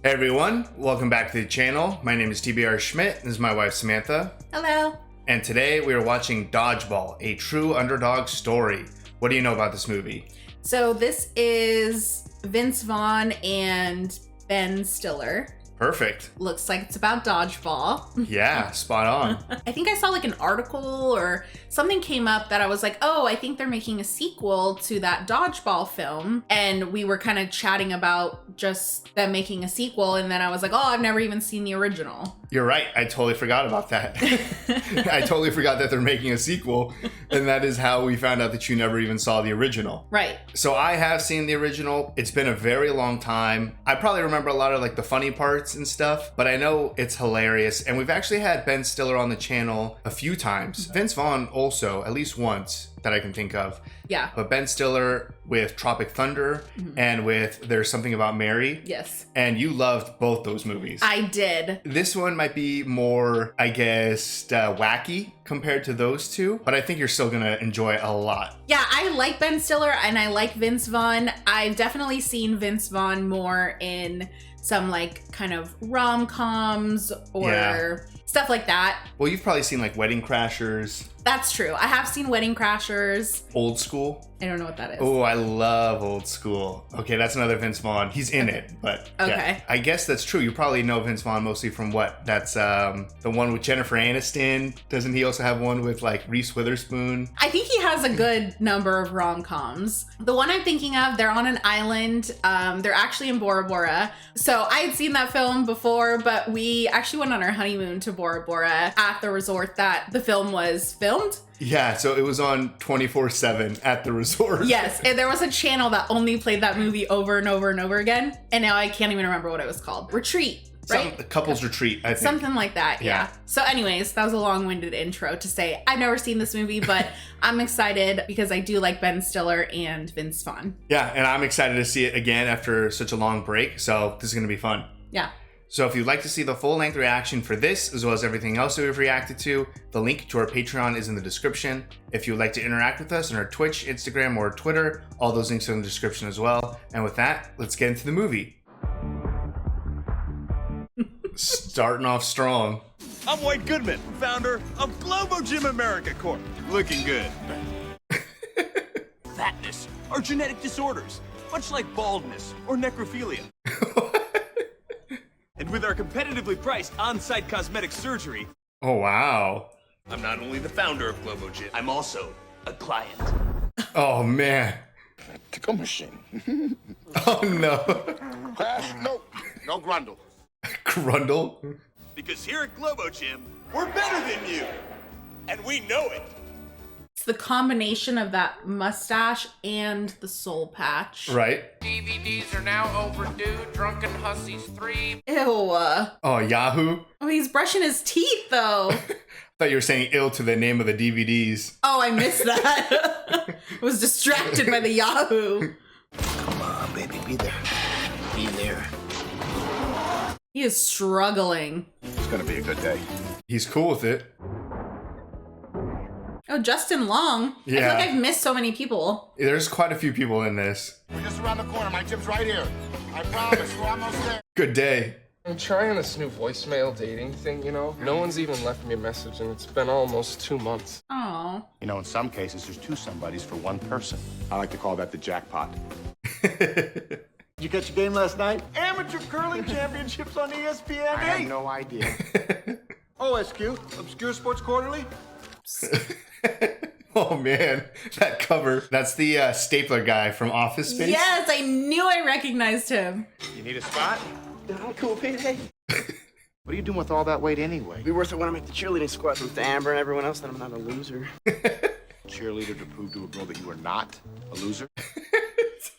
Hey everyone, welcome back to the channel. My name is TBR Schmitt, this is my wife Samantha. Hello. And today we are watching Dodgeball, a true underdog story. What do you know about this movie? So this is Vince Vaughn and Ben Stiller. Perfect. Looks like it's about dodgeball. Yeah, spot on. I think I saw like an article or something came up that I was like, oh, I think they're making a sequel to that dodgeball film. And we were kind of chatting about just them making a sequel. And then I was like, oh, I've never even seen the original. You're right. I totally forgot about that. I totally forgot that they're making a sequel. And that is how we found out that you never even saw the original. Right. So I have seen the original. It's been a very long time. I probably remember a lot of like the funny parts and stuff, but I know it's hilarious. And we've actually had Ben Stiller on the channel a few times. Vince Vaughn also, at least once that I can think of. Yeah. But Ben Stiller with Tropic Thunder and with There's Something About Mary. Yes. And you loved both those movies. I did. This one might be more, I guess, wacky compared to those two, but I think you're still gonna enjoy it a lot. Yeah, I like Ben Stiller and I like Vince Vaughn. I've definitely seen Vince Vaughn more in some like kind of rom-coms or stuff like that. Well, you've probably seen like Wedding Crashers. That's true. I have seen Wedding Crashers. Old School. I don't know what that is. Oh, I love Old School. Okay, that's another Vince Vaughn. He's in it, but okay. Yeah, I guess that's true. You probably know Vince Vaughn mostly from what? That's the one with Jennifer Aniston. Doesn't he also have one with like Reese Witherspoon? I think he has a good number of rom-coms. The one I'm thinking of, they're on an island. They're actually in Bora Bora. So I had seen that film before, but we actually went on our honeymoon to Bora Bora at the resort that the film was filmed. Yeah, so it was on 24/7 at the resort. Yes, and there was a channel that only played that movie over and over and over again. And now I can't even remember what it was called. Retreat, right? Couples Retreat, I think. Something like that, yeah. So anyways, that was a long-winded intro to say I've never seen this movie, but I'm excited because I do like Ben Stiller and Vince Vaughn. Yeah, and I'm excited to see it again after such a long break, so this is going to be fun. Yeah. So if you'd like to see the full-length reaction for this, as well as everything else that we've reacted to, the link to our Patreon is in the description. If you would like to interact with us on our Twitch, Instagram, or Twitter, all those links are in the description as well. And with that, let's get into the movie. Starting off strong. I'm White Goodman, founder of Globo Gym America Corp. Looking good. Fatness are genetic disorders, much like baldness or necrophilia. And with our competitively priced on-site cosmetic surgery... Oh, wow. I'm not only the founder of Globo Gym, I'm also a client. Oh, man. Tickle machine. Oh, no. Crash? No. No grundle. Grundle? Because here at Globo Gym, we're better than you. And we know it. It's the combination of that mustache and the soul patch. Right. DVDs are now overdue. Drunken Hussies 3. Ew. Oh, Yahoo? Oh, he's brushing his teeth, though. I thought you were saying ill to the name of the DVDs. Oh, I missed that. I was distracted by the Yahoo. Come on, baby. Be there. Be there. He is struggling. It's gonna be a good day. He's cool with it. Oh, Justin Long. Yeah. I feel like I've missed so many people. There's quite a few people in this. We're just around the corner. My gym's right here. I promise. We're almost there. Good day. I'm trying this new voicemail dating thing, you know? No one's even left me a message, and it's been almost 2 months. Oh. You know, in some cases, there's two somebodies for one person. I like to call that the jackpot. Did you catch a game last night? Amateur curling championships on ESPN. I have no idea. OSQ, Obscure Sports Quarterly. Oh man, that cover. That's the stapler guy from Office Space. Yes, I knew I recognized him. You need a spot? I'm cool, Pete. Hey. What are you doing with all that weight anyway? Be worth it when I'm at the cheerleading squad with Amber and everyone else that I'm not a loser. Cheerleader to prove to a girl that you are not a loser? If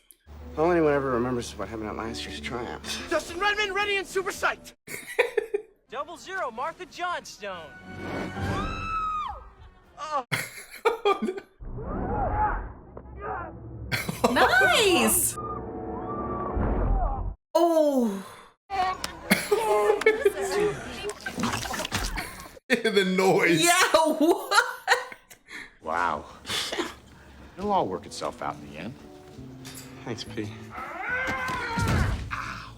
only anyone ever remembers what happened at last year's tryouts. Justin Redmond ready and super psyched. 00 Martha Johnstone. Nice. Oh. The noise. Yeah, what? Wow. It'll all work itself out in the end. Thanks, P.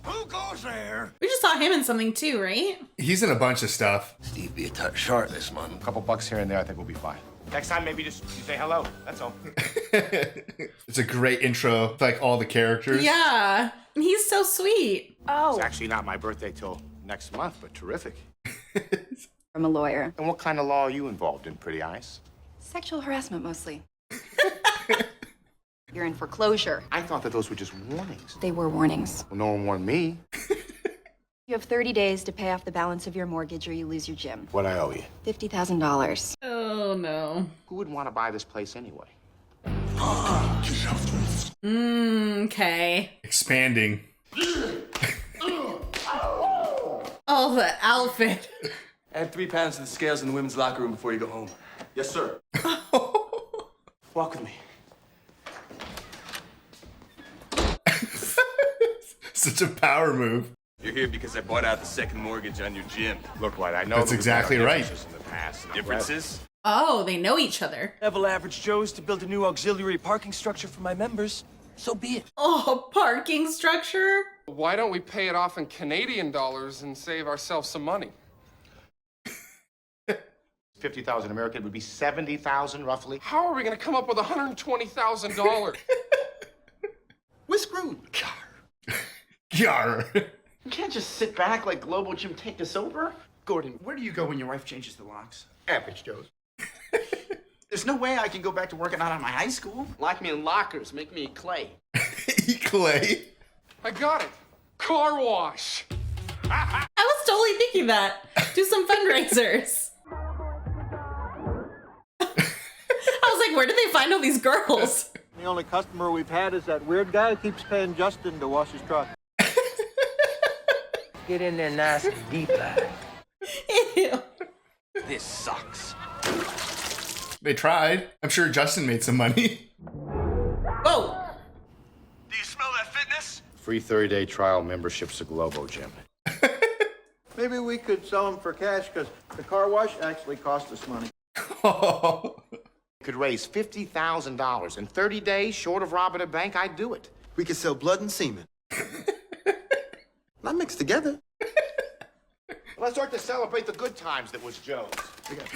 Who goes Who's there? We just saw him in something too, right? He's in a bunch of stuff. Steve be a touch short this month. A couple bucks here and there, I think we'll be fine. Next time, maybe just you say hello. That's all. It's a great intro, like all the characters. Yeah. He's so sweet. Oh. It's actually not my birthday till next month, but terrific. I'm a lawyer. And what kind of law are you involved in, Pretty Eyes? Sexual harassment, mostly. You're in foreclosure. I thought that those were just warnings. They were warnings. Well, no one warned me. You have 30 days to pay off the balance of your mortgage or you lose your gym. What I owe you? $50,000. Oh no. Who would want to buy this place anyway? Okay. Expanding. Oh, the outfit. Add 3 pounds to the scales in the women's locker room before you go home. Yes, sir. Walk with me. Such a power move. You're here because I bought out the second mortgage on your gym. Look, White, I know That's that we've had exactly our right. differences in the past. Differences? Oh, they know each other. Level average Joe's to build a new auxiliary parking structure for my members. So be it. Oh, parking structure? Why don't we pay it off in Canadian dollars and save ourselves some money? 50,000 American would be 70,000 roughly. How are we going to come up with $120,000? We're screwed. Yar. You can't just sit back like Global Gym take us over. Gordon, where do you go when your wife changes the locks? Average Joe's. There's no way I can go back to working out on my high school. Lock me in lockers, make me clay. Eat clay. I got it. Car wash. I was totally thinking that. Do some fundraisers. I was like, where did they find all these girls? The only customer we've had is that weird guy who keeps paying Justin to wash his truck. Get in there nice and deep. Ew. This sucks. They tried. I'm sure Justin made some money. Oh. Do you smell that fitness? Free 30-day trial memberships to Globo Gym. Maybe we could sell them for cash because the car wash actually cost us money. Could raise $50,000 in 30 days, short of robbing a bank. I'd do it. We could sell blood and semen. Not mixed together. Let's start to celebrate the good times that was Joe's.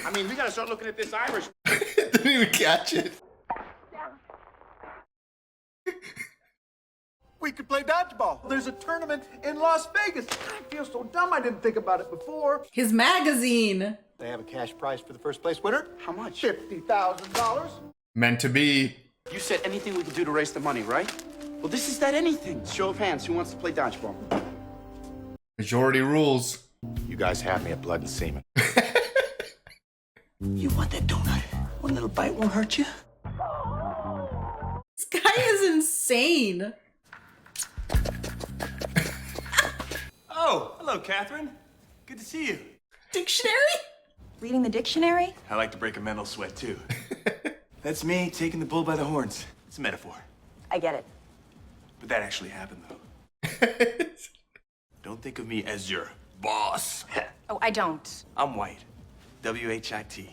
I mean, we gotta start looking at this Irish. Didn't even catch it. We could play dodgeball. There's a tournament in Las Vegas. I feel so dumb I didn't think about it before. His magazine. They have a cash prize for the first place winner. How much? $50,000. Meant to be. You said anything we could do to raise the money, right? Well, this is that anything. Show of hands. Who wants to play dodgeball? Majority rules. You guys have me at blood and semen. You want that donut? One little bite won't hurt you. This guy is insane. Oh, hello, Catherine. Good to see you. Dictionary? Reading the dictionary? I like to break a mental sweat, too. That's me taking the bull by the horns. It's a metaphor. I get it. But that actually happened, though. Don't think of me as your boss. Oh, I don't. I'm White. W-H-I-T.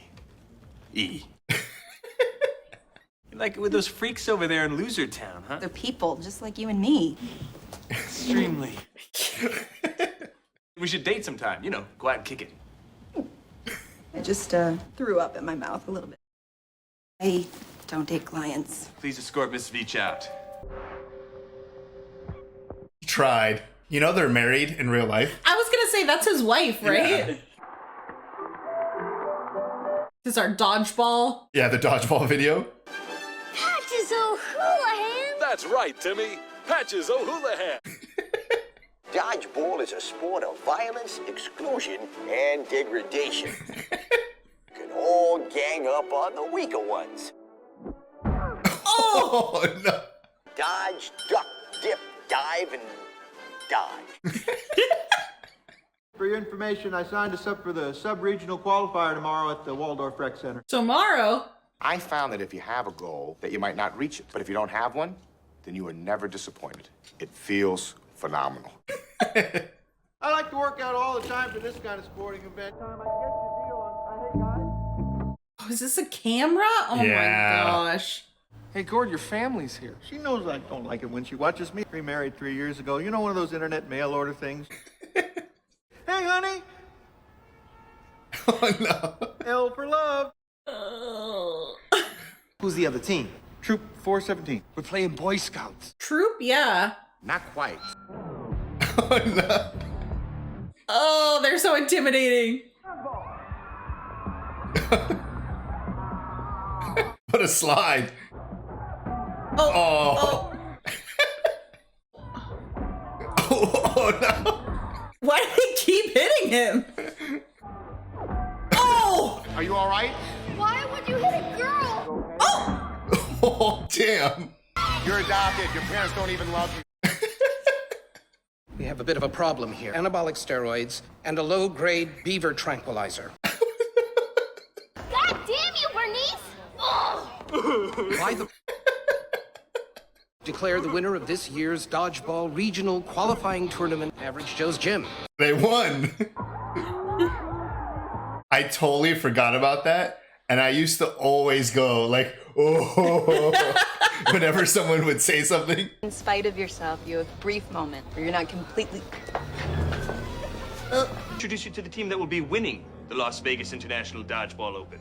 E. You like it with those freaks over there in Loser Town, huh? They're people, just like you and me. Extremely. We should date sometime, you know, go out and kick it. I just threw up in my mouth a little bit. I don't date clients. Please escort Miss Veach out. Tried. You know they're married in real life. I was gonna say that's his wife, right? Yeah. This is our dodgeball. Yeah, the dodgeball video. Patches O'Houlihan! That's right, Timmy. Patches O'Houlihan. Dodgeball is a sport of violence, exclusion, and degradation. You can all gang up on the weaker ones. Oh, no. Dodge, duck, dip, dive, and dodge. For your information, I signed us up for the sub-regional qualifier tomorrow at the Waldorf Rec Center. Tomorrow? I found that if you have a goal, that you might not reach it. But if you don't have one, then you are never disappointed. It feels phenomenal. I like to work out all the time for this kind of sporting event. Time I get your deal on. Hey guys. Oh, is this a camera? Oh Yeah. my gosh. Hey, Gord, your family's here. She knows I don't like it when she watches me. Remarried 3 years ago. You know, one of those internet mail order things? Hey, honey. Oh, no. L for love. Who's the other team? Troop 417. We're playing Boy Scouts. Troop, yeah. Not quite. Oh, no. Oh, they're so intimidating. What a slide. Oh. Oh, no. Why do they keep hitting him? Oh! Are you all right? Why would you hit a girl? Oh, damn. You're adopted. Your parents don't even love you. We have a bit of a problem here. Anabolic steroids and a low-grade beaver tranquilizer. God damn you, Bernice! Oh! Why the... Declare the winner of this year's Dodgeball Regional Qualifying Tournament, Average Joe's Gym. They won. I totally forgot about that. And I used to always go like, oh, whenever someone would say something. In spite of yourself, you have a brief moment where you're not completely... Introduce you to the team that will be winning the Las Vegas International Dodgeball Open.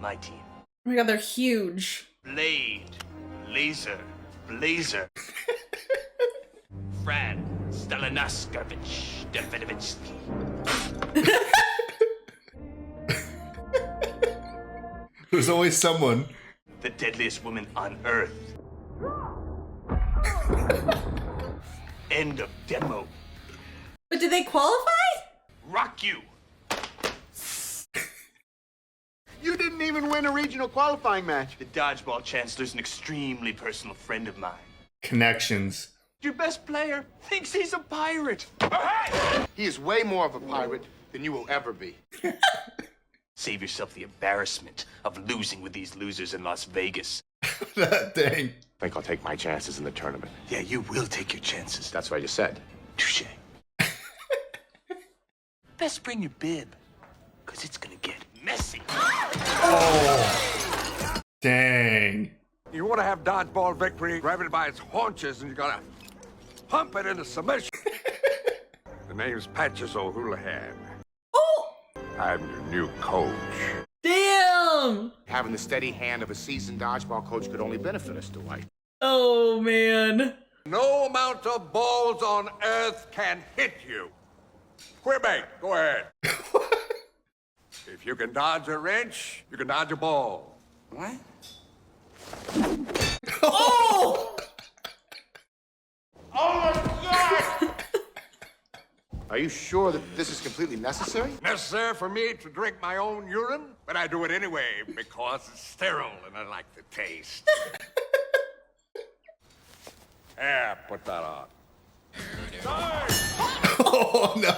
My team. Oh my god, they're huge. Blade, Laser, Blazer. Fran, Stalinaskevich, Davidovitsky. There's always someone. The deadliest woman on Earth. End of demo. But did they qualify? Rock you. You didn't even win a regional qualifying match. The Dodgeball Chancellor's an extremely personal friend of mine. Connections. Your best player thinks he's a pirate. He is way more of a pirate than you will ever be. Save yourself the embarrassment of losing with these losers in Las Vegas. That thing. I think I'll take my chances in the tournament. Yeah, you will take your chances. That's what I just said. Touche. Best bring your bib, because it's gonna get messy. Oh. Dang. You want to have dodgeball victory, grab it by its haunches, and you gotta pump it into submission. The name's Patches O'Houlihan. Oh! I'm your new coach. Damn! Having the steady hand of a seasoned dodgeball coach could only benefit us, Dwight. Oh, man. No amount of balls on earth can hit you. Quebec, go ahead. If you can dodge a wrench, you can dodge a ball. What? Oh! Oh my God! Are you sure that this is completely necessary? Necessary for me to drink my own urine, but I do it anyway because it's sterile and I like the taste. Yeah, put that on. Oh, no.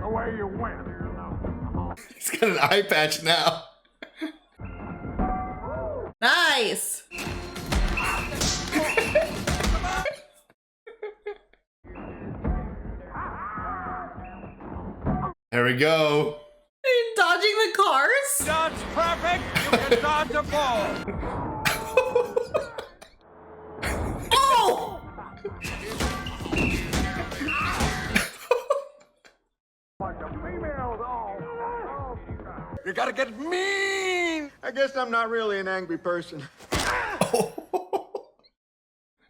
Away you went. He's got an eye patch now. Nice! There we go. Are you dodging the cars? That's perfect. You can dodge a ball. Oh! You gotta get mean. I guess I'm not really an angry person.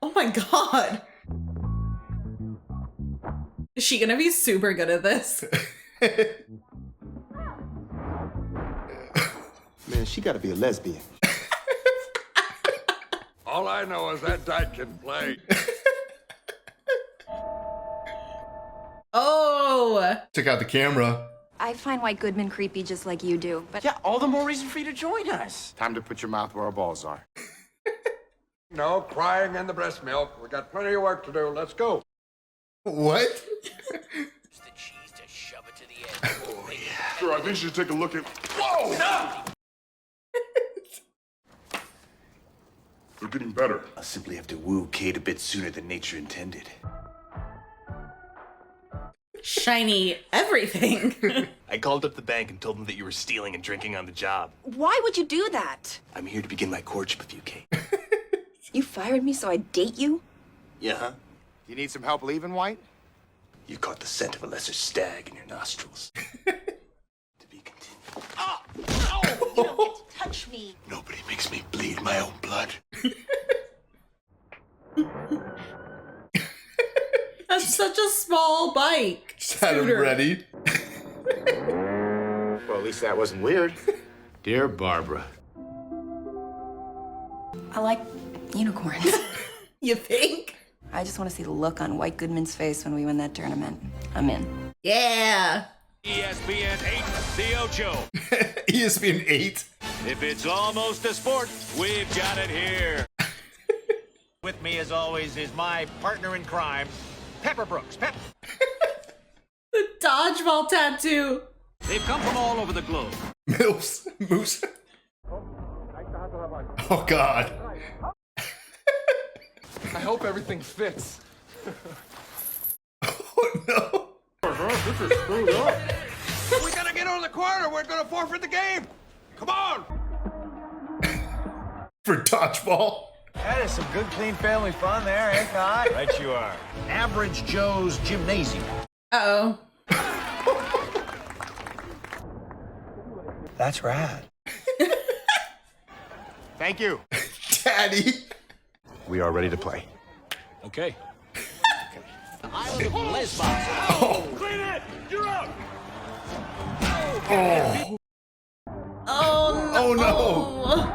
Oh my god. Is she gonna be super good at this? Man, she gotta be a lesbian. All I know is that dyke can play. Oh! Took out the camera. I find White Goodman creepy just like you do, but... Yeah, all the more reason for you to join us. Time to put your mouth where our balls are. No crying in the breast milk. We got plenty of work to do. Let's go. What? Use the cheese to shove it to the end. Oh, yeah. Sure, I think you should take a look at... Whoa! They're getting better. I'll simply have to woo Kate a bit sooner than nature intended. Shiny everything. I called up the bank and told them that you were stealing and drinking on the job. Why would you do that? I'm here to begin my courtship with you, Kate. You fired me so I'd date you? Yeah, huh? You need some help leaving, White? You caught the scent of a lesser stag in your nostrils. To be continued. Oh, you don't get to touch me. Nobody makes me bleed my own blood. That's such a small bike. Just had him Scooter. ready. Well, at least that wasn't weird. Dear Barbara. I like unicorns. You think? I just want to see the look on White Goodman's face when we win that tournament. I'm in. Yeah. ESPN 8, The Ocho. ESPN 8. If it's almost a sport, we've got it here. With me, as always, is my partner in crime, Pepper Brooks. The dodgeball tattoo. They've come from all over the globe. Moose. Oh, God. I hope everything fits. Oh, no. This is screwed up. We gotta get on the court or we're gonna forfeit the game. Come on. For dodgeball. That is some good, clean family fun there, eh, Cod? Right you are. Average Joe's Gymnasium. Uh-oh. That's rad. Thank you. Daddy. We are ready to play. Okay. Island of Lesbos. Oh. Clean it! You're out! Oh. Oh, no. Oh,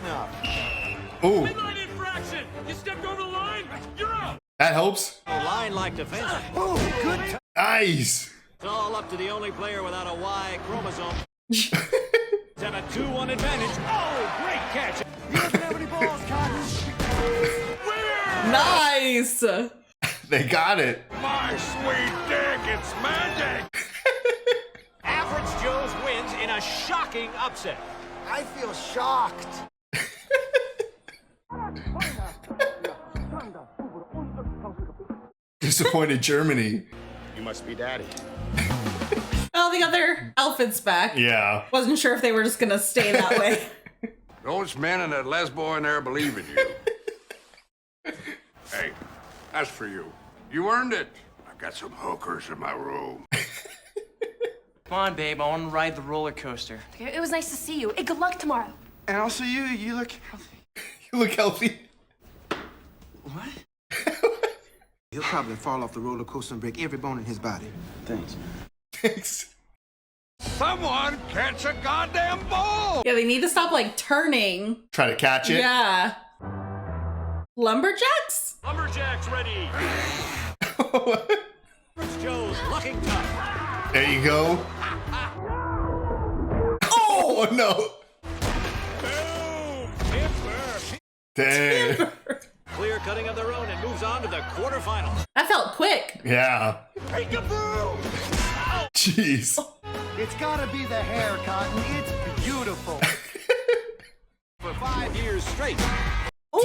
no. Ooh. Midline infraction! You stepped over the line! You're out! That helps. A line like defense. Oh, good. Nice. It's all up to the only player without a Y chromosome. Have a 2-1 advantage. Oh, great catch. You doesn't have any balls, Cotton. Nice. They got it. My sweet dick, it's magic. Average Joe's wins in a shocking upset. I feel shocked. Disappointed Germany. You must be Daddy. Oh, they got their outfits back. Yeah. Wasn't sure if they were just gonna stay that way. Those men and that lesbo in there believe in you. Hey, that's for you. You earned it. I've got some hookers in my room. Come on, babe. I want to ride the roller coaster. It was nice to see you. Hey, good luck tomorrow. And also, you look healthy. You look healthy. What? He'll probably fall off the roller coaster and break every bone in his body. Thanks. Thanks. Someone catch a goddamn ball! Yeah, they need to stop like turning. Try to catch it. Yeah. Lumberjacks? Lumberjacks ready. Average Joe's looking tough. There you go. Oh, no. Boom! Timber. Dang. Clear cutting of their own and moves on to the quarterfinals. That felt quick. Yeah. Peekaboo! Jeez. It's gotta be the hair, Cotton. It's beautiful. For 5 years straight.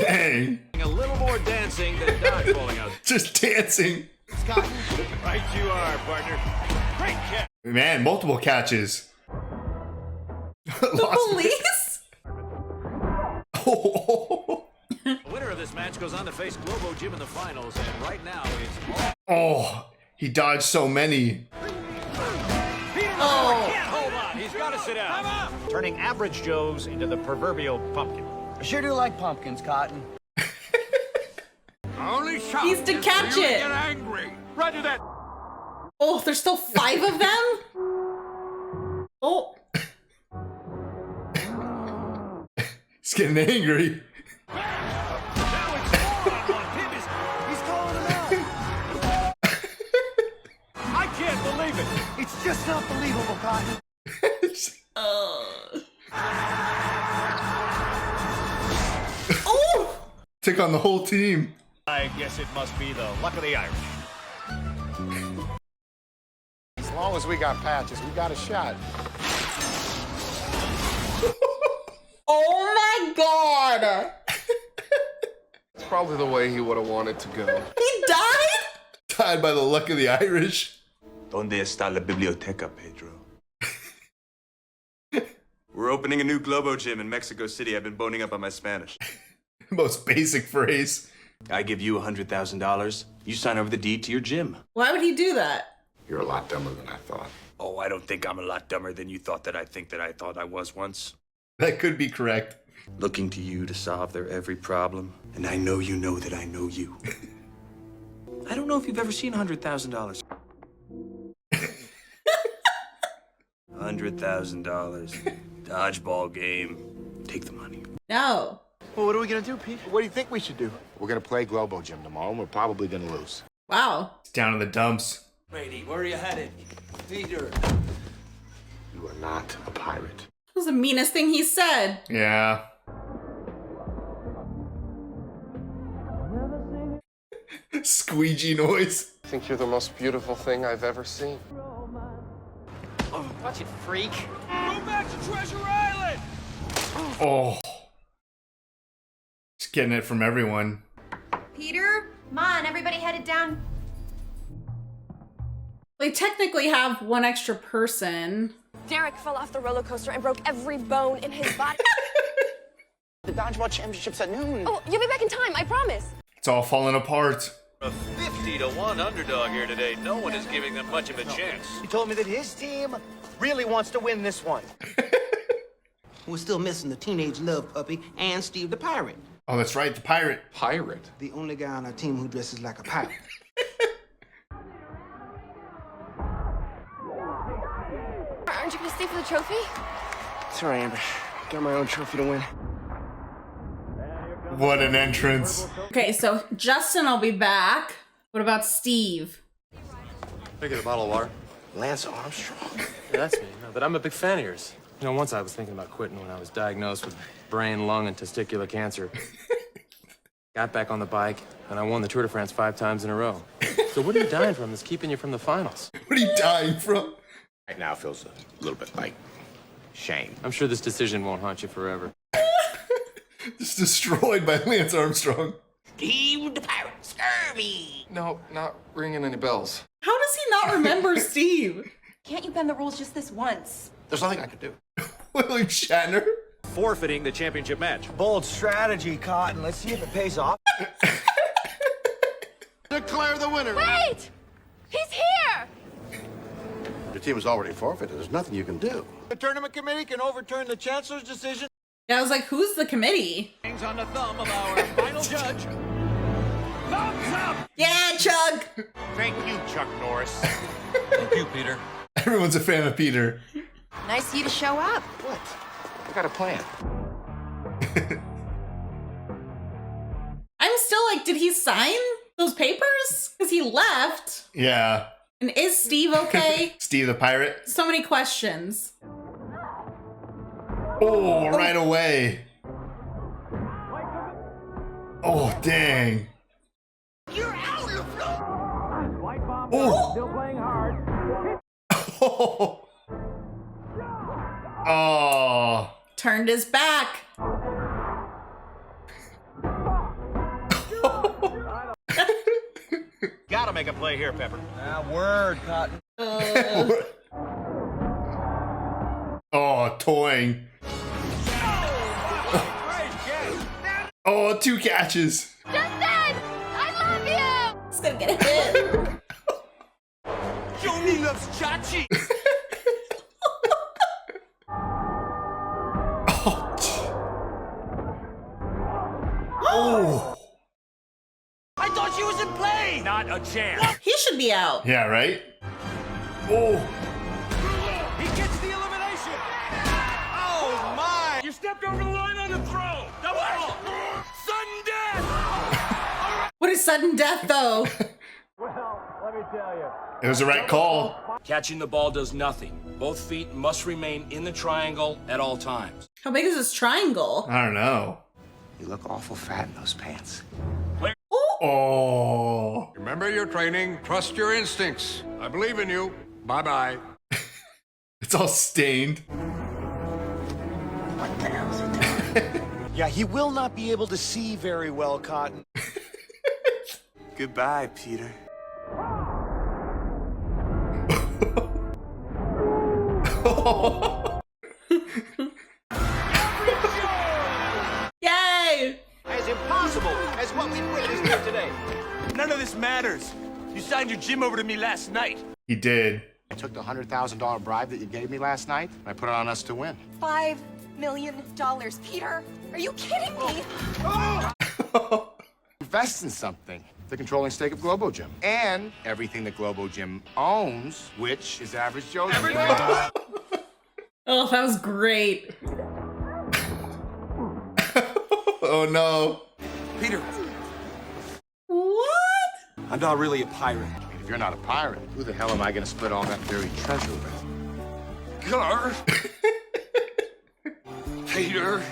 Dang. A little more dancing than dodgeballing out. Just dancing. Cotton. Right you are, partner. Great catch. Man, multiple catches. The police? Oh. The winner of this match goes on to face Globo Jim in the finals, and right now it's all... Oh, he dodged so many. Oh! Can't hold on. He's got to sit down. Turning Average Joe's into the proverbial pumpkin. I sure do like pumpkins, Cotton. Only shot Needs to is catch for you to it. Get angry. Roger that. Oh, there's still 5 of them? Oh. He's getting angry. Now it's 4-on-1. He's calling him out. I can't believe it. It's just not believable, Cotton. Oh! Took on the whole team. I guess it must be the luck of the Irish. As long as we got patches, we got a shot. Oh my god! It's probably the way he would have wanted to go. He died? Tied by the luck of the Irish. ¿Dónde está la biblioteca, Pedro? We're opening a new Globo gym in Mexico City. I've been boning up on my Spanish. Most basic phrase. I give you $100,000. You sign over the deed to your gym. Why would he do that? You're a lot dumber than I thought. Oh, I don't think I'm a lot dumber than you thought that I think that I thought I was once. That could be correct. Looking to you to solve their every problem. And I know you know that I know you. I don't know if you've ever seen $100,000. $100,000. Dodgeball game. Take the money. No. Well, what are we gonna do, Pete? What do you think we should do? We're gonna play Globo Gym tomorrow, and we're probably gonna lose. Wow. It's down in the dumps. Brady, where are you headed? Peter. You are not a pirate. That was the meanest thing he said. Yeah. Squeegee noise. I think you're the most beautiful thing I've ever seen. Watch it, freak. Go back to Treasure Island! Oh. Just getting it from everyone. Peter, come on, everybody headed down. They technically have one extra person. Derek fell off the roller coaster and broke every bone in his body. The Dodgeball Championship's at noon. Oh, you'll be back in time, I promise. It's all falling apart. A 50-1 underdog here today. No one is giving them much of a chance. He told me that his team really wants to win this one. We're still missing the teenage love puppy and Steve the pirate. Oh, that's right, the pirate. Pirate? The only guy on our team who dresses like a pirate. Aren't you gonna stay for the trophy? Sorry, Amber. Got my own trophy to win. What an entrance. Okay, so Justin will be back. What about Steve? Can I get a bottle of water? Lance Armstrong. Yeah, that's me. No, but I'm a big fan of yours. You know, once I was thinking about quitting when I was diagnosed with brain, lung, and testicular cancer. Got back on the bike, and I won the Tour de France 5 times in a row. So what are you dying from that's keeping you from the finals? What are you dying from? Right now feels a little bit like shame. I'm sure this decision won't haunt you forever. Just destroyed by Lance Armstrong. Steve the pirate, scurvy. No, not ringing any bells. How does he not remember Steve? Can't you bend the rules just this once? There's nothing I can do. William Shatner? Forfeiting the championship match. Bold strategy, Cotton. Let's see if it pays off. Declare the winner. Wait! He's here! Your team is already forfeited. There's nothing you can do. The tournament committee can overturn the chancellor's decision. Yeah, I was like, who's the committee? Hangs on the thumb of our final judge. Thumbs up! Yeah, Chug! Thank you, Chuck Norris. Thank you, Peter. Everyone's a fan of Peter. Nice of you to show up. What? I got a plan. I'm still like, did he sign those papers? Because he left. Yeah. And is Steve okay? Steve the pirate? So many questions. Oh, right away. Oh, dang. You're out of the floor. White bomb Oh. still playing hard. Oh. Oh. Turned his back. Gotta make a play here, Pepper. Word, Cotton. Oh, toying. Oh, 2 catches. Justin! I love you! He's gonna get hit. Joni loves Chachi. Oh. I thought she was in play! Not a chance. He should be out. Yeah, right? Oh. He gets the elimination! Oh, my! You stepped over the line on the throw! Double! Sudden death! What is sudden death, though? Well, let me tell you. It was the right call. Catching the ball does nothing. Both feet must remain in the triangle at all times. How big is this triangle? I don't know. You look awful fat in those pants. Oh. Remember your training. Trust your instincts. I believe in you. Bye-bye. It's all stained. What the hell is he doing? Yeah, he will not be able to see very well, Cotton. Goodbye, Peter. Yay! As impossible as what we witnessed here today. None of this matters. You signed your gym over to me last night. He did. I took the $100,000 bribe that you gave me last night, and I put it on us to win. $5 million. Peter, are you kidding me? Invest in something. The controlling stake of Globo Gym. And everything that Globo Gym owns, which is Average Joe's. Oh, that was great. Oh no. Peter, What? I'm not really a pirate. If you're not a pirate, who the hell am I going to split all that buried treasure with? Gar. Peter.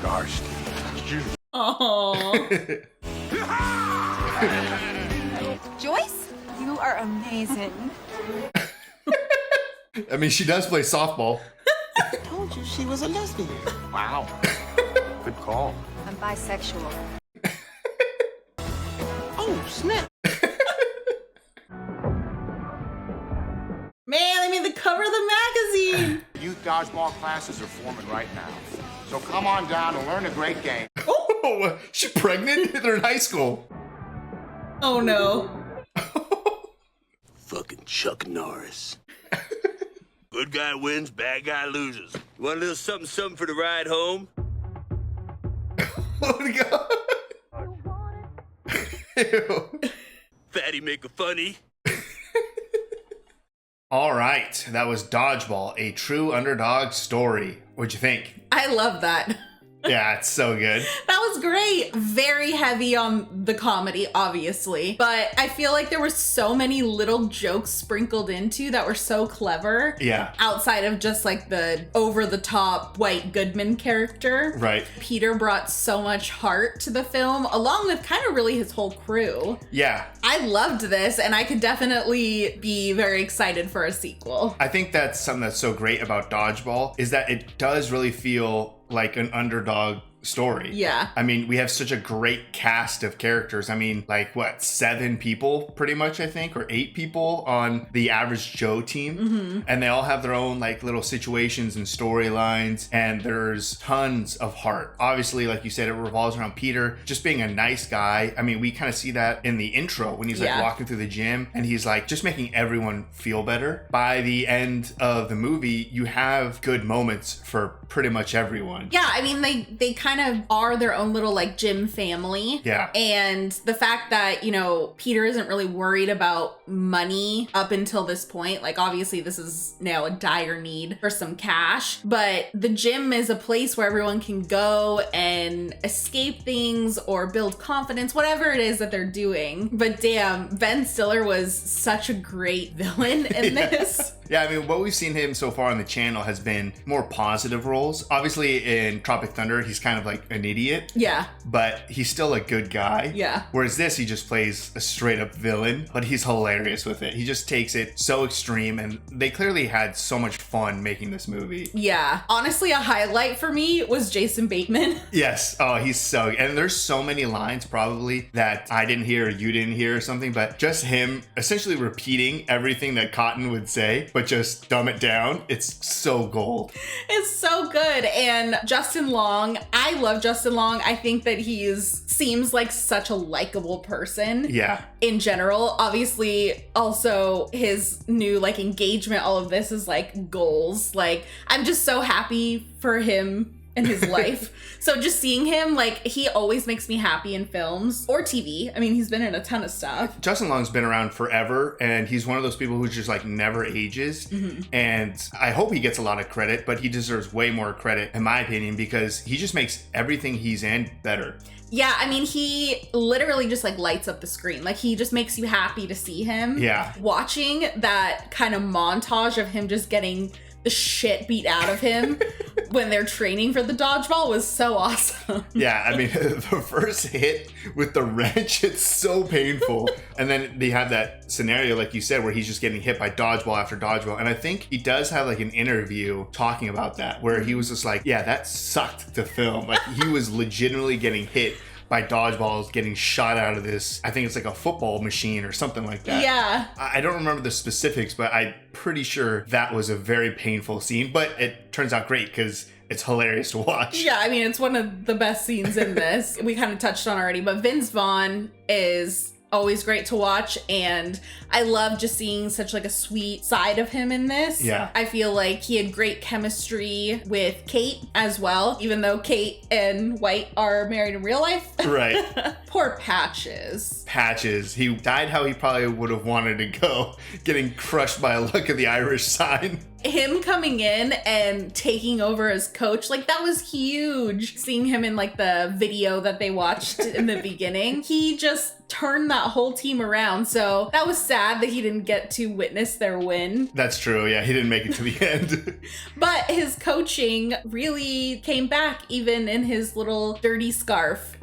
Gosh. Oh. Joyce, you are amazing. I mean, she does play softball. I told you she was a lesbian. Wow. Good call. I'm bisexual. Oh, snap. Man, I mean the cover of the magazine. Youth dodgeball classes are forming right now. So come on down and learn a great game. Oh, she's pregnant? They're in high school. Oh no. Fucking Chuck Norris. Good guy wins, bad guy loses. You want a little something, something for the ride home? Oh my god. Ew. Fatty make a funny. All right, that was Dodgeball, a true underdog story. What'd you think? I love that. Yeah, it's so good. That was great. Very heavy on the comedy, obviously. But I feel like there were so many little jokes sprinkled into that were so clever. Yeah. Outside of just like the over-the-top White Goodman character. Right. Peter brought so much heart to the film, along with kind of really his whole crew. Yeah. I loved this, and I could definitely be very excited for a sequel. I think that's something that's so great about Dodgeball is that it does really feel like an underdog story. Yeah. I mean, we have such a great cast of characters. I mean, like what, 7 people pretty much, I think, or 8 people on the Average Joe team. Mm-hmm. And they all have their own like little situations and storylines, and there's tons of heart. Obviously, like you said, it revolves around Peter just being a nice guy. I mean, we kind of see that in the intro when he's like walking through the gym and he's like just making everyone feel better. By the end of the movie, you have good moments for pretty much everyone. Yeah, I mean, they kind of are their own little like gym family. Yeah. And the fact that, you know, Peter isn't really worried about money up until this point. Like, obviously this is now a dire need for some cash, but the gym is a place where everyone can go and escape things or build confidence, whatever it is that they're doing. But damn, Ben Stiller was such a great villain in this. Yeah, I mean, what we've seen him so far on the channel has been more positive roles. Obviously, in Tropic Thunder, he's kind of like an idiot. Yeah. But he's still a good guy. Yeah. Whereas this, he just plays a straight up villain, but he's hilarious with it. He just takes it so extreme, and they clearly had so much fun making this movie. Yeah. Honestly, a highlight for me was Jason Bateman. Yes. Oh, he's so good. And there's so many lines probably that I didn't hear or you didn't hear or something, but just him essentially repeating everything that Cotton would say, but just dumb it down. It's so gold. It's so good. And Justin Long, I love Justin Long. I think that seems like such a likable person. Yeah. In general. Obviously, also his new like engagement, all of this is like goals. Like, I'm just so happy for him in his life. So just seeing him, like, he always makes me happy in films or TV. I mean, he's been in a ton of stuff. Justin Long's been around forever, and he's one of those people who just like never ages. Mm-hmm. And I hope he gets a lot of credit, but he deserves way more credit in my opinion, because he just makes everything he's in better. Yeah, I mean, he literally just like lights up the screen. Like, he just makes you happy to see him. Yeah. Watching that kind of montage of him just getting the shit beat out of him when they're training for the dodgeball was so awesome. Yeah, I mean, the first hit with the wrench, it's so painful. And then they have that scenario, like you said, where he's just getting hit by dodgeball after dodgeball. And I think he does have like an interview talking about that, where he was just like, yeah, that sucked to film. Like, he was legitimately getting hit by dodgeballs getting shot out of this, I think it's like a football machine or something like that. Yeah. I don't remember the specifics, but I'm pretty sure that was a very painful scene, but it turns out great because it's hilarious to watch. Yeah, I mean, it's one of the best scenes in this. We kind of touched on already, but Vince Vaughn is always great to watch, and I love just seeing such like a sweet side of him in this. Yeah. I feel like he had great chemistry with Kate as well, even though Kate and White are married in real life. Right. Poor Patches. Patches. He died how he probably would have wanted to go, getting crushed by a look of the Irish sign. Him coming in and taking over as coach, like that was huge. Seeing him in like the video that they watched in the beginning, he just turned that whole team around. So that was sad that he didn't get to witness their win. That's true. Yeah, he didn't make it to the end. But his coaching really came back even in his little dirty scarf.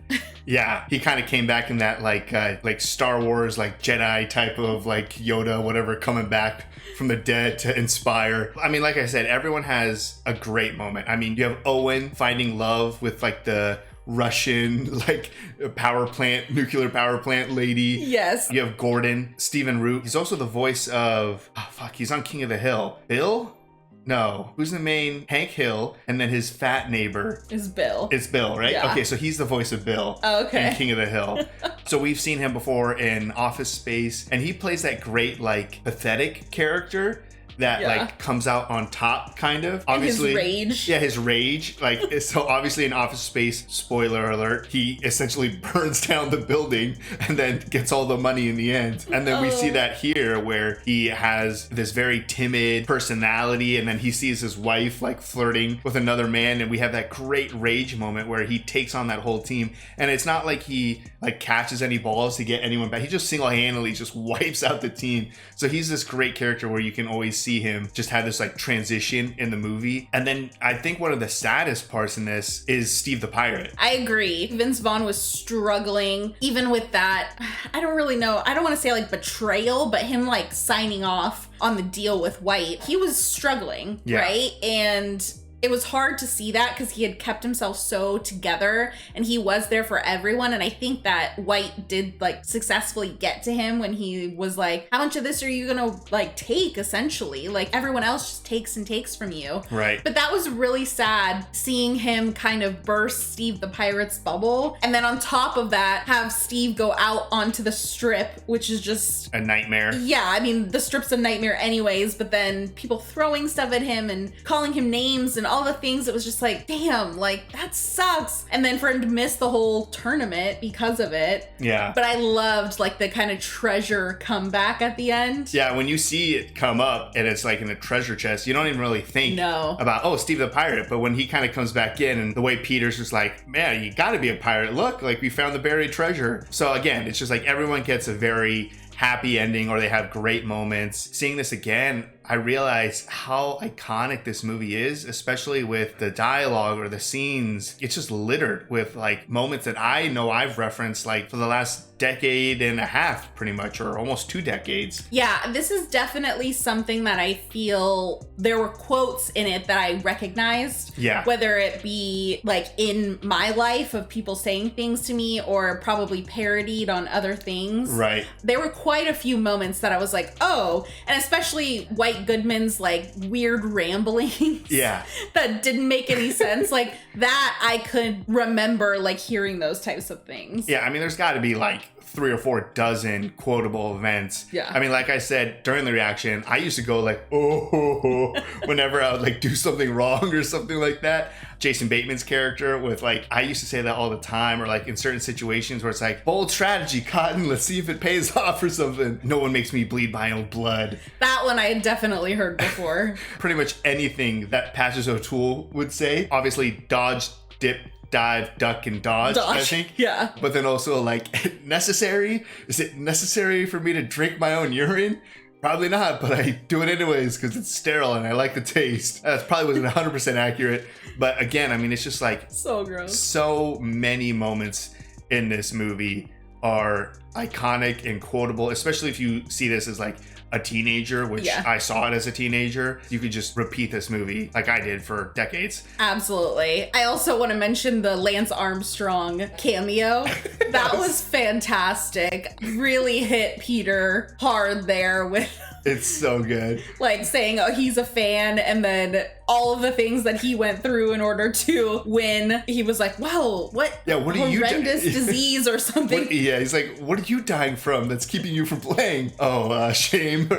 Yeah, he kind of came back in that like Star Wars, like Jedi type of like Yoda, whatever, coming back from the dead to inspire. I mean, like I said, everyone has a great moment. I mean, you have Owen finding love with like the Russian like nuclear power plant lady. Yes. You have Gordon, Stephen Root. He's also the voice of, he's on King of the Hill. Bill? No. Who's the main? Hank Hill, and then his fat neighbor. Is Bill. It's Bill, right? Yeah. Okay, so he's the voice of Bill. Oh, okay. In King of the Hill. So we've seen him before in Office Space, and he plays that great, like, pathetic character that like comes out on top, kind of. Obviously, his rage. Yeah, his rage. Like, so obviously in Office Space, spoiler alert, he essentially burns down the building and then gets all the money in the end. And then we see that here where he has this very timid personality, and then he sees his wife like flirting with another man, and we have that great rage moment where he takes on that whole team. And it's not like he like catches any balls to get anyone back. He just single-handedly just wipes out the team. So he's this great character where you can always see him just have this like transition in the movie. And then I think one of the saddest parts in this is Steve the Pirate. I agree. Vince Vaughn was struggling even with that. I don't really know. I don't want to say like betrayal, but him like signing off on the deal with White. He was struggling, right? And it was hard to see that because he had kept himself so together and he was there for everyone. And I think that White did like successfully get to him when he was like, how much of this are you gonna like take, essentially? Like everyone else just takes and takes from you. Right. But that was really sad seeing him kind of burst Steve the Pirate's bubble. And then on top of that, have Steve go out onto the strip, which is just a nightmare. Yeah, I mean, the strip's a nightmare anyways, but then people throwing stuff at him and calling him names and all the things, it was just like, damn, like that sucks. And then for him to miss the whole tournament because of it. Yeah. But I loved like the kind of treasure comeback at the end. Yeah, when you see it come up and it's like in a treasure chest, you don't even really think about, oh, Steve the Pirate. But when he kind of comes back in and the way Peter's just like, man, you gotta be a pirate. Look, like we found the buried treasure. So again, it's just like everyone gets a very happy ending or they have great moments. Seeing this again, I realize how iconic this movie is, especially with the dialogue or the scenes. It's just littered with like moments that I know I've referenced like for the last decade and a half, pretty much, or almost 2 decades. Yeah, this is definitely something that I feel there were quotes in it that I recognized. Yeah. Whether it be like in my life of people saying things to me or probably parodied on other things. Right. There were quite a few moments that I was like, oh, and especially White Goodman's like weird ramblings. Yeah. That didn't make any sense. Like that I could remember like hearing those types of things. Yeah, I mean, there's got to be like 3 or 4 dozen quotable events. Yeah. I mean, like I said during the reaction, I used to go like, oh, whenever I would like do something wrong or something like that. Jason Bateman's character with like, I used to say that all the time, or like in certain situations where it's like, bold strategy, Cotton, let's see if it pays off or something. No one makes me bleed my own blood. That one I had definitely heard before. Pretty much anything that Patches O'Toole would say. Obviously, dodge, dip, dive, duck, and dodge, I think. Yeah. But then also like, necessary? Is it necessary for me to drink my own urine? Probably not, but I do it anyways because it's sterile and I like the taste. That probably wasn't 100% accurate. But again, I mean, it's just like so gross. So many moments in this movie are iconic and quotable, especially if you see this as like a teenager, which I saw it as a teenager. You could just repeat this movie like I did for decades. Absolutely. I also want to mention the Lance Armstrong cameo. That was fantastic. Really hit Peter hard there with it's so good. Like saying, oh, he's a fan, and then all of the things that he went through in order to win. He was like, wow, what horrendous disease or something. He's like, what are you dying from that's keeping you from playing? Oh, shame.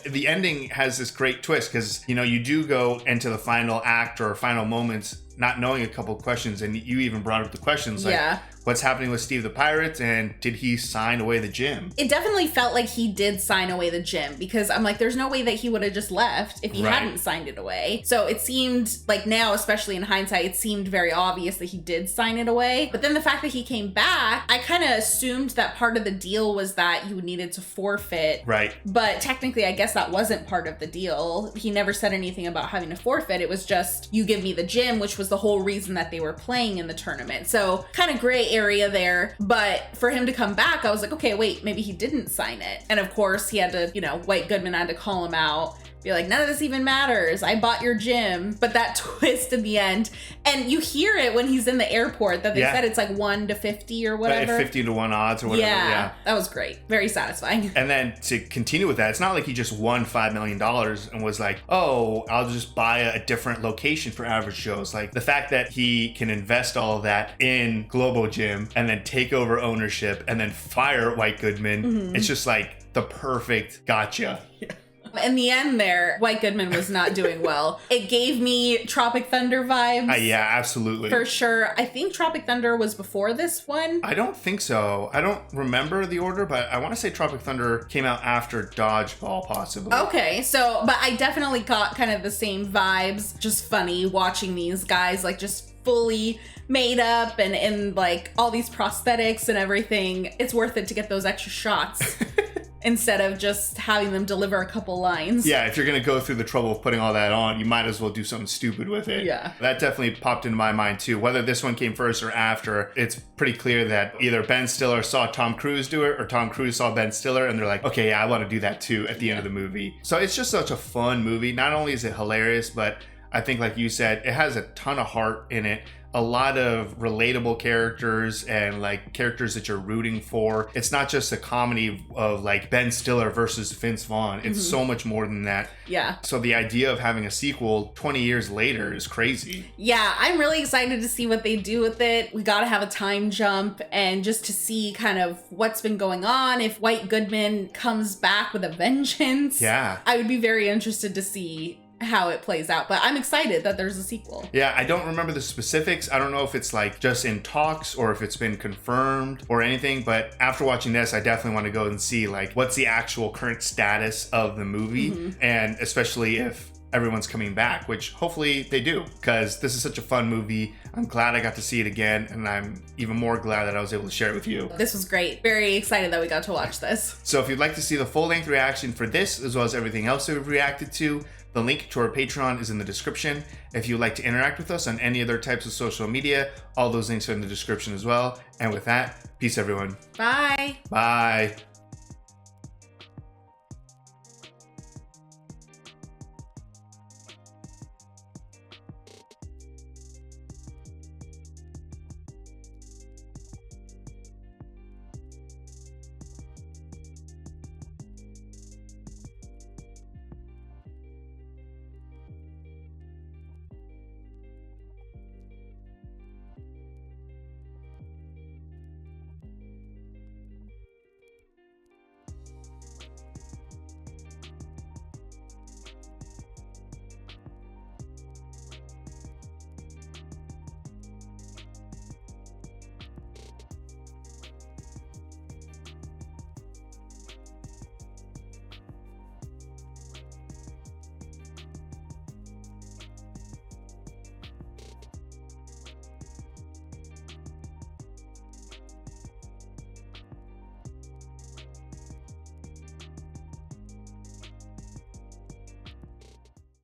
The ending has this great twist because, you know, you do go into the final act or final moments not knowing a couple questions, and you even brought up the questions like, what's happening with Steve the Pirate, and did he sign away the gym? It definitely felt like he did sign away the gym, because I'm like, there's no way that he would have just left if he hadn't signed it away. So it seemed like now, especially in hindsight, it seemed very obvious that he did sign it away. But then the fact that he came back, I kind of assumed that part of the deal was that you needed to forfeit. Right. But technically, I guess that wasn't part of the deal. He never said anything about having to forfeit. It was just, you give me the gym, which was the whole reason that they were playing in the tournament. So kind of gray area there. But for him to come back, I was like, okay, wait, maybe he didn't sign it. And of course he had to, you know, White Goodman had to call him out, be like, none of this even matters. I bought your gym. But that twist in the end, and you hear it when he's in the airport that they said it's like 1 to 50 or whatever. 50 to 1 odds or whatever. Yeah, that was great. Very satisfying. And then to continue with that, it's not like he just won $5 million and was like, oh, I'll just buy a different location for average shows. Like the fact that he can invest all of that in Global Gym and then take over ownership and then fire White Goodman. It's just like the perfect gotcha. In the end there, White Goodman was not doing well. It gave me Tropic Thunder vibes. Yeah, absolutely. For sure. I think Tropic Thunder was before this one. I don't think so. I don't remember the order, but I want to say Tropic Thunder came out after Dodgeball, possibly. Okay, so, but I definitely got kind of the same vibes. Just funny watching these guys like just fully made up and in like all these prosthetics and everything. It's worth it to get those extra shots. Instead of just having them deliver a couple lines. Yeah, if you're gonna go through the trouble of putting all that on, you might as well do something stupid with it. Yeah. That definitely popped into my mind too. Whether this one came first or after, it's pretty clear that either Ben Stiller saw Tom Cruise do it or Tom Cruise saw Ben Stiller and they're like, okay, yeah, I want to do that too at the end of the movie. So it's just such a fun movie. Not only is it hilarious, but I think like you said, it has a ton of heart in it. A lot of relatable characters and like characters that you're rooting for. It's not just a comedy of like Ben Stiller versus Vince Vaughn. It's so much more than that. Yeah. So the idea of having a sequel 20 years later is crazy. Yeah, I'm really excited to see what they do with it. We got to have a time jump and just to see kind of what's been going on. If White Goodman comes back with a vengeance. Yeah. I would be very interested to see how it plays out, but I'm excited that there's a sequel. Yeah, I don't remember the specifics. I don't know if it's like just in talks or if it's been confirmed or anything, but after watching this, I definitely want to go and see like what's the actual current status of the movie, and especially if everyone's coming back, which hopefully they do, because this is such a fun movie. I'm glad I got to see it again, and I'm even more glad that I was able to share it with you. This was great. Very excited that we got to watch this. So if you'd like to see the full-length reaction for this, as well as everything else that we've reacted to, the link to our Patreon is in the description. If you'd like to interact with us on any other types of social media, all those links are in the description as well. And with that, peace everyone. Bye. Bye.